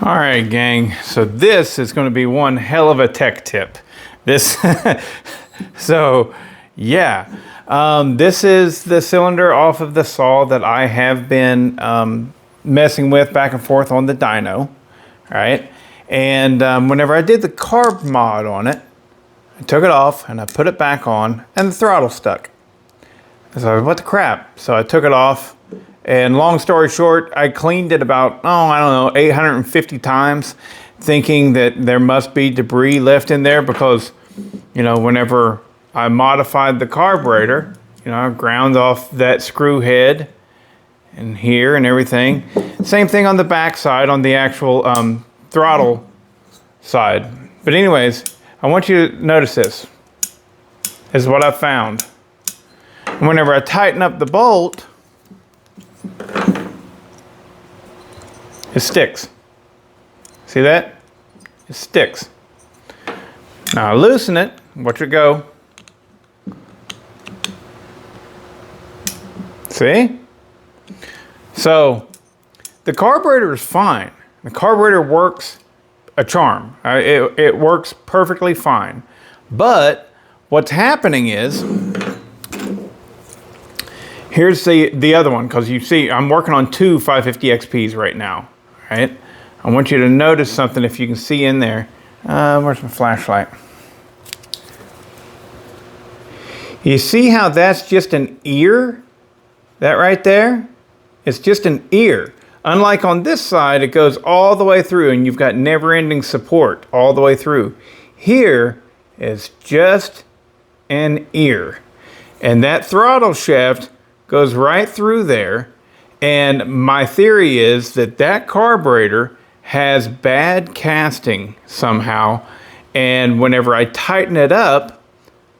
All right, gang. So this is going to be one hell of a tech tip. This, so yeah, this is the cylinder off of the saw that I have been messing with back and forth on the dyno. All right, and whenever I did the carb mod on it, I took it off and I put it back on, and the throttle stuck. So what the crap? So I took it off. And long story short, I cleaned it about, I don't know, 850 times, thinking that there must be debris left in there because, whenever I modified the carburetor, I ground off that screw head and here and everything. Same thing on the back side, on the actual throttle side. But anyways, I want you to notice this. This is what I found. Whenever I tighten up the bolt, it sticks. See that? It sticks. Now I loosen it, watch it go. See? So the carburetor is fine. The carburetor works a charm. It works perfectly fine. But what's happening is, here's the other one, because you see I'm working on two 550 XPs right now, right? I want you to notice something if you can see in there. Where's my flashlight? You see how that's just an ear? That right there? It's just an ear. Unlike on this side, it goes all the way through and you've got never-ending support all the way through. Here is just an ear. And that throttle shaft goes right through there, and my theory is that that carburetor has bad casting somehow, and whenever I tighten it up,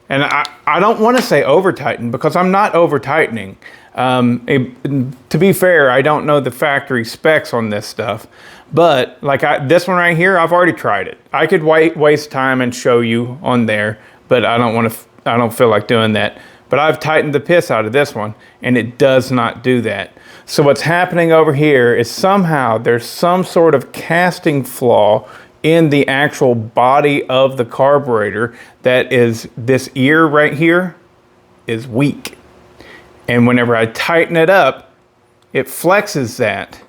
and I don't want to say over tighten because I'm not over tightening. To be fair, I don't know the factory specs on this stuff, but like this one right here, I've already tried it. I could waste time and show you on there, but I don't feel like doing that. But I've tightened the piss out of this one, and it does not do that. So what's happening over here is somehow there's some sort of casting flaw in the actual body of the carburetor that is, this ear right here is weak. And whenever I tighten it up, it flexes that,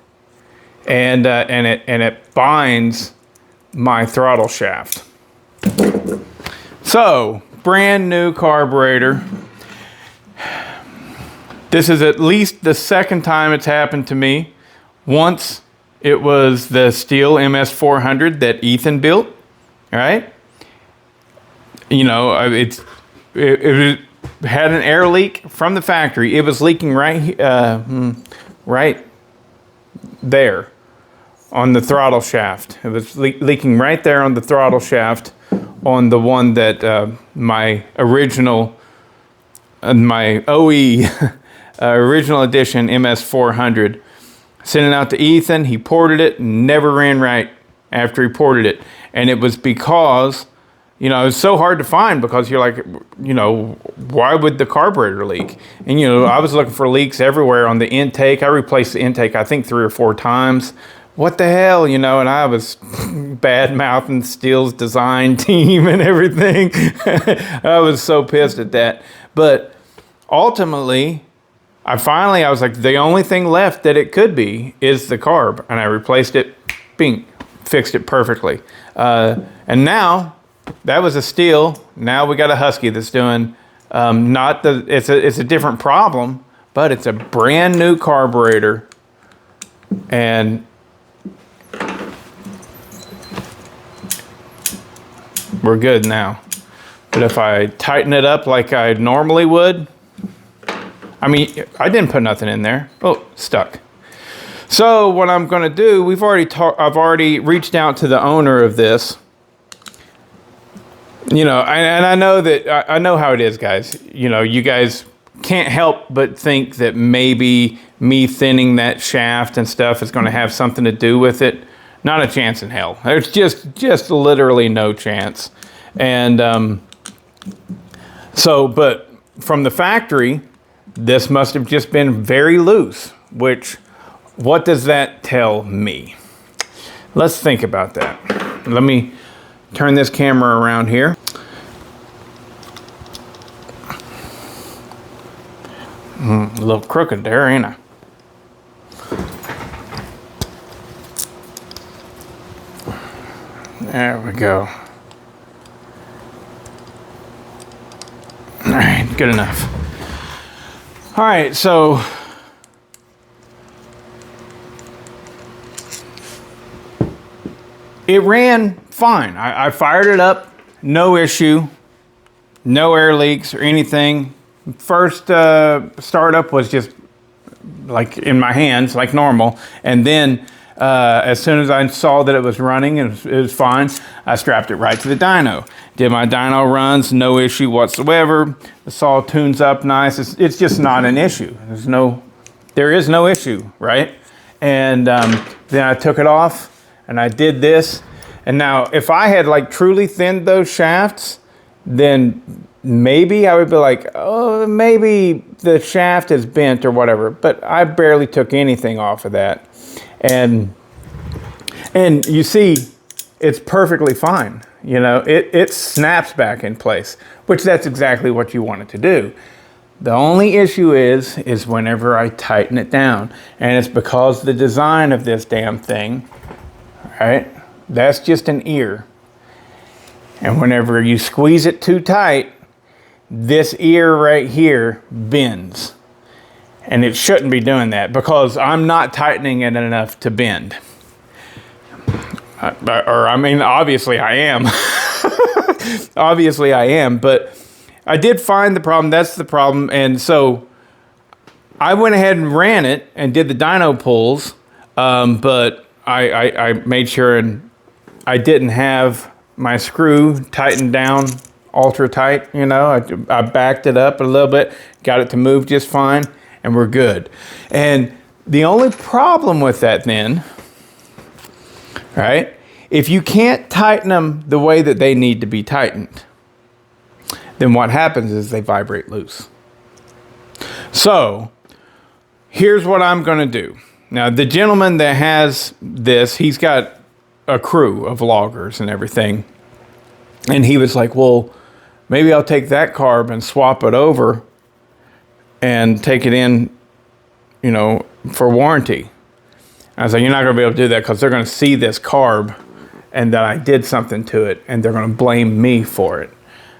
and it binds my throttle shaft. So, brand new carburetor. This is at least the second time it's happened to me. Once it was the steel MS400 that Ethan built, all right? It had an air leak from the factory. It was leaking right there on the throttle shaft. It was leaking right there on the throttle shaft on the one that my original, my OE original edition MS400. Sent it out to Ethan. He ported it, never ran right after he ported it. And it was because, it was so hard to find because you're like, why would the carburetor leak? And, I was looking for leaks everywhere on the intake. I replaced the intake, I think 3 or 4 times. What the hell, and I was bad-mouthing Steel's design team and everything. I was so pissed at that. But ultimately, I was like, the only thing left that it could be is the carb. And I replaced it, bing, fixed it perfectly. And now, that was a Steel. Now we got a Husky that's doing, it's a different problem, but it's a brand new carburetor. And we're good now. But if I tighten it up like I normally would, I didn't put nothing in there. Oh, stuck. So what I'm going to do, I've already reached out to the owner of this. And I know that, I know how it is, guys. You guys can't help but think that maybe me thinning that shaft and stuff is going to have something to do with it. Not a chance in hell. There's just literally no chance. And but from the factory, this must have just been very loose, which, what does that tell me? Let's think about that. Let me turn this camera around here. A little crooked there, ain't I? There we go. All right, good enough. All right, so it ran fine. I fired it up, no issue, no air leaks or anything. First startup was just like in my hands, like normal. And then as soon as I saw that it was running and it was fine, I strapped it right to the dyno. Did my dyno runs, no issue whatsoever. The saw tunes up nice. It's just not an issue. There is no issue, right? And then I took it off and I did this. And now if I had like truly thinned those shafts, then maybe I would be like, oh, maybe the shaft is bent or whatever. But I barely took anything off of that. And you see, it's perfectly fine. You know, it snaps back in place, which that's exactly what you want it to do. The only issue is whenever I tighten it down. And it's because the design of this damn thing, right? That's just an ear. And whenever you squeeze it too tight, this ear right here bends. And it shouldn't be doing that because I'm not tightening it enough to bend. I mean, obviously I am. Obviously I am, but I did find the problem. That's the problem. And so I went ahead and ran it and did the dyno pulls, but I made sure and I didn't have my screw tightened down ultra tight, you know. I backed it up a little bit, got it to move just fine, and we're good. And the only problem with that then, right, if you can't tighten them the way that they need to be tightened, then what happens is they vibrate loose. So here's what I'm going to do. Now, the gentleman that has this, he's got a crew of loggers and everything. And he was like, well, maybe I'll take that carb and swap it over and take it in, you know, for warranty. I was like, you're not going to be able to do that because they're going to see this carb and that I did something to it and they're going to blame me for it.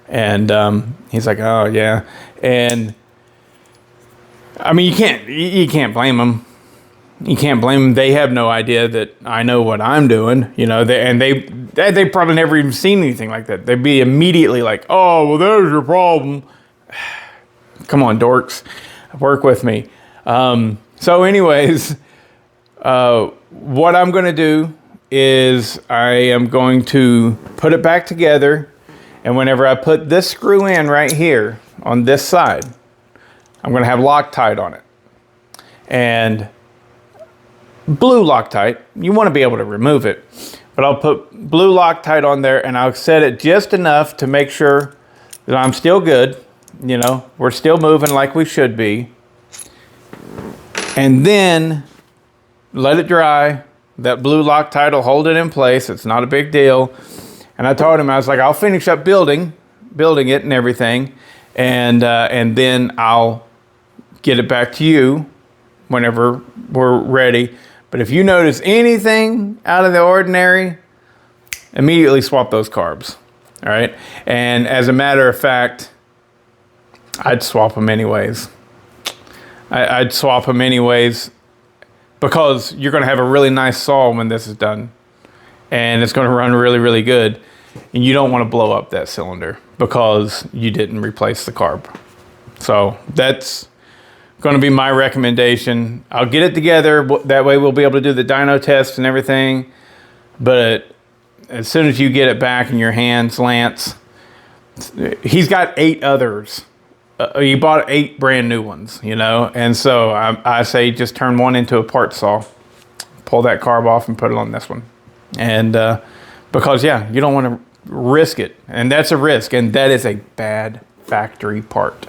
And he's like, oh, yeah. And I mean, you can't blame them. You can't blame them. They have no idea that I know what I'm doing, you know. They probably never even seen anything like that. They'd be immediately like, "Oh, well, there's your problem." Come on, dorks, work with me. So, anyways, what I'm going to do is I am going to put it back together, and whenever I put this screw in right here on this side, I'm going to have Loctite on it, and blue Loctite. You want to be able to remove it, but I'll put blue Loctite on there and I'll set it just enough to make sure that I'm still good. You know, we're still moving like we should be. And then let it dry. That blue Loctite will hold it in place. It's not a big deal. And I told him, I was like, I'll finish up building it and everything. And then I'll get it back to you whenever we're ready. But if you notice anything out of the ordinary, immediately swap those carbs, all right? And as a matter of fact, I'd swap them anyways. I'd swap them anyways because you're going to have a really nice saw when this is done. And it's going to run really, really good. And you don't want to blow up that cylinder because you didn't replace the carb. So that's going to be my recommendation. I'll get it together. That way we'll be able to do the dyno test and everything. But as soon as you get it back in your hands, Lance, he's got 8 others. He bought 8 brand new ones, you know. And so I say just turn one into a part saw. Pull that carb off and put it on this one. And because, yeah, you don't want to risk it. And that's a risk. And that is a bad factory part.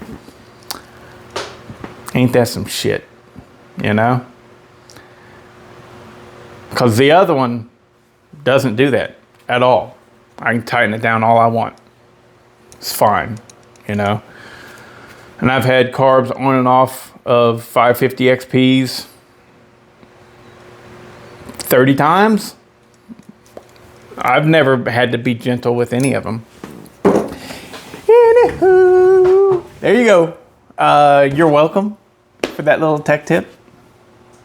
Ain't that some shit, you know? Because the other one, doesn't do that at all. I can tighten it down all I want. It's fine, you know. And I've had carbs on and off of 550 XPs 30 times. I've never had to be gentle with any of them. Anywho, there you go. You're welcome for that little tech tip.